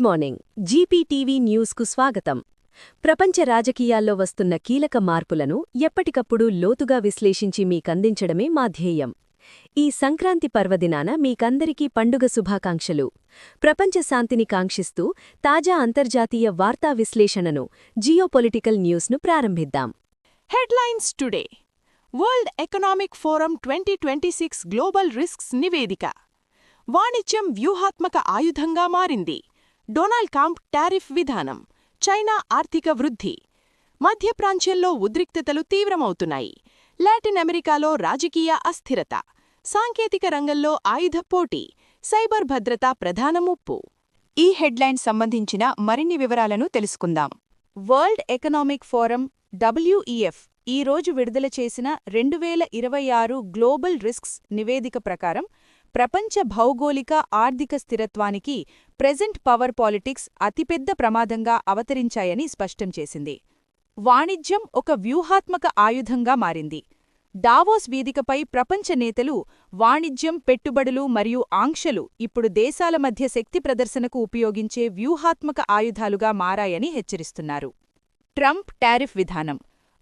Morning జీపీటీవీ న్యూస్కు స్వాగతం. ప్రపంచ రాజకీయాల్లో వస్తున్న కీలక మార్పులను ఎప్పటికప్పుడు లోతుగా విశ్లేషించి మీకందించడమే మా ధ్యేయం. ఈ సంక్రాంతి పర్వదినాన మీకందరికీ పండుగ శుభాకాంక్షలు. ప్రపంచ శాంతిని కాంక్షిస్తూ తాజా అంతర్జాతీయ వార్తా విశ్లేషణను జియోపొలిటికల్ న్యూస్ను ప్రారంభిద్దాం. Headlines today. World economic forum 2026 global risks నివేదిక. వాణిజ్యం వ్యూహాత్మక ఆయుధంగా మారింది. డొనాల్డ్ ట్రంప్ టారిఫ్ విధానం. చైనా ఆర్థిక వృద్ధి. మధ్య ప్రాంత్యంలో ఉద్రిక్తతలు తీవ్రమవుతున్నాయి. లాటిన్ అమెరికాలో రాజకీయ అస్థిరత. సాంకేతిక రంగంలో ఆయుధ పోటీ. సైబర్ భద్రత ప్రధాన ముప్పు. ఈ హెడ్లైన్ సంబంధించిన మరిన్ని వివరాలను తెలుసుకుందాం. వరల్డ్ ఎకనామిక్ ఫోరం WEF ఈ రోజు విడుదల చేసిన 2026 గ్లోబల్ రిస్క్స్ నివేదిక ప్రకారం ప్రపంచ భౌగోళిక ఆర్థిక స్థిరత్వానికి ప్రెజెంట్ పవర్ పాలిటిక్స్ అతిపెద్ద ప్రమాదంగా అవతరించాయని స్పష్టం చేసింది. వాణిజ్యం ఒక వ్యూహాత్మక ఆయుధంగా మారింది. డావోస్ వేదికపై ప్రపంచ నేతలు వాణిజ్యం, పెట్టుబడులు మరియు ఆంక్షలు ఇప్పుడు దేశాల మధ్య శక్తి ప్రదర్శనకు ఉపయోగించే వ్యూహాత్మక ఆయుధాలుగా మారాయని హెచ్చరిస్తున్నారు. ట్రంప్ టారిఫ్ విధానం.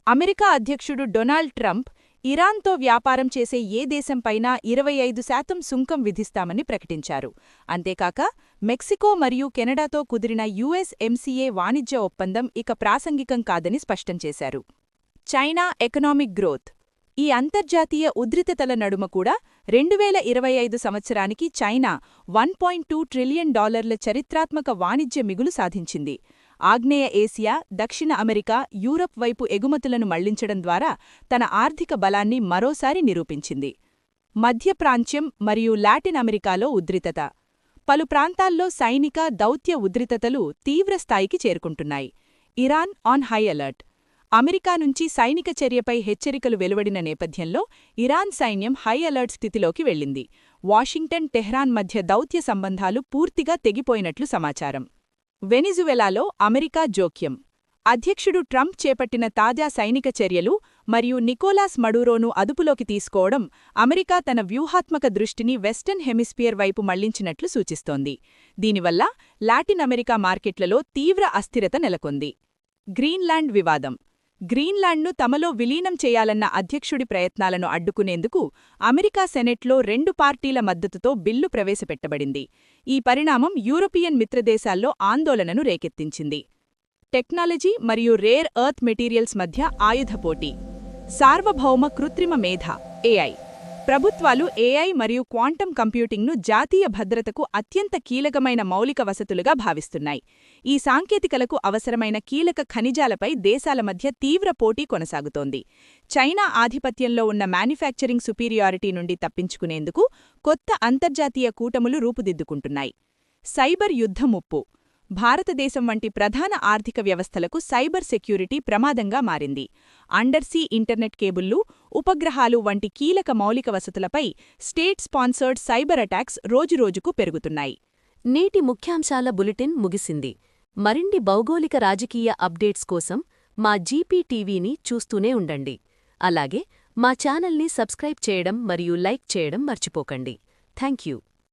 అమెరికా అధ్యక్షుడు డొనాల్డ్ ట్రంప్ ఇరాన్తో వ్యాపారం చేసే ఏ దేశంపైనా 25% సుంకం విధిస్తామని ప్రకటించారు. అంతేకాక మెక్సికో మరియు కెనడాతో కుదిరిన USMCA వాణిజ్య ఒప్పందం ఇక ప్రాసంగికం కాదని స్పష్టం చేశారు. China economic growth. ఈ అంతర్జాతీయ ఉద్రిక్తతల నడుమ కూడా 2025 సంవత్సరానికి చైనా $1.2 ట్రిలియన్ చరిత్రాత్మక వాణిజ్య మిగులు సాధించింది. ఆగ్నేయ ఏసియా, దక్షిణ అమెరికా, యూరప్ వైపు ఎగుమతులను మళ్లించడం ద్వారా తన ఆర్థిక బలాన్ని మరోసారి నిరూపించింది. మధ్య ప్రాంత్యం మరియు లాటిన్ అమెరికాలో ఉద్రిక్తత. పలు ప్రాంతాల్లో సైనిక, దౌత్య ఉద్రిక్తతలు తీవ్రస్థాయికి చేరుకుంటున్నాయి. Iran on high alert. America నుంచి సైనిక చర్యపై హెచ్చరికలు వెలువడిన నేపథ్యంలో ఇరాన్ సైన్యం హై అలర్ట్ స్థితిలోకి వెళ్లింది. వాషింగ్టన్, టెహ్రాన్ మధ్య దౌత్య సంబంధాలు పూర్తిగా తెగిపోయినట్లు సమాచారం. వెనిజువెలాలో అమెరికా జోక్యం. అధ్యక్షుడు ట్రంప్ చేపట్టిన తాజా సైనిక చర్యలు మరియు నికోలాస్ మడూరోను అదుపులోకి తీసుకోవడం అమెరికా తన వ్యూహాత్మక దృష్టిని వెస్టర్న్ హెమిస్ఫియర్ వైపు మళ్లించినట్లు సూచిస్తోంది. దీనివల్ల లాటిన్ అమెరికా మార్కెట్లలో తీవ్ర అస్థిరత నెలకొంది. గ్రీన్లాండ్ వివాదం. గ్రీన్లాండ్ను తమలో విలీనం చేయాలన్న అధ్యక్షుడి ప్రయత్నాలను అడ్డుకునేందుకు అమెరికా సెనెట్లో 2 పార్టీల మద్దతుతో బిల్లు ప్రవేశపెట్టబడింది. ఈ పరిణామం యూరోపియన్ మిత్రదేశాల్లో ఆందోళనను రేకెత్తించింది. టెక్నాలజీ మరియు రేర్ ఎర్త్ మెటీరియల్స్ మధ్య ఆయుధ పోటీ. సార్వభౌమ కృత్రిమ మేధ AI. ప్రభుత్వాలు AI మరియు క్వాంటం కంప్యూటింగ్ను జాతీయ భద్రతకు అత్యంత కీలకమైన మౌలిక వసతులుగా భావిస్తున్నాయి. ఈ సాంకేతికలకు అవసరమైన కీలక ఖనిజాలపై దేశాల మధ్య తీవ్ర పోటీ కొనసాగుతోంది. చైనా ఆధిపత్యంలో ఉన్న మ్యానుఫ్యాక్చరింగ్ సుపీరియారిటీ నుండి తప్పించుకునేందుకు కొత్త అంతర్జాతీయ కూటములు రూపుదిద్దుకుంటున్నాయి. సైబర్ యుద్ధ ముప్పు. భారతదేశం వంటి ప్రధాన ఆర్థిక వ్యవస్థలకు సైబర్ సెక్యూరిటీ ప్రమాదంగా మారింది. అండర్సీ ఇంటర్నెట్ కేబుళ్లు, ఉపగ్రహాలు వంటి కీలక మౌలిక వసతులపై స్టేట్ స్పాన్సర్డ్ సైబర్ అటాక్స్ రోజురోజుకు పెరుగుతున్నాయి. నేటి ముఖ్యాంశాల బులెటిన్ ముగిసింది. మరిన్ని భౌగోళిక రాజకీయ అప్డేట్స్ కోసం మా జీపీటీవీని చూస్తూనే ఉండండి. అలాగే మా ఛానల్ని సబ్స్క్రైబ్ చేయడం మరియు లైక్ చేయడం మర్చిపోకండి. థాంక్యూ.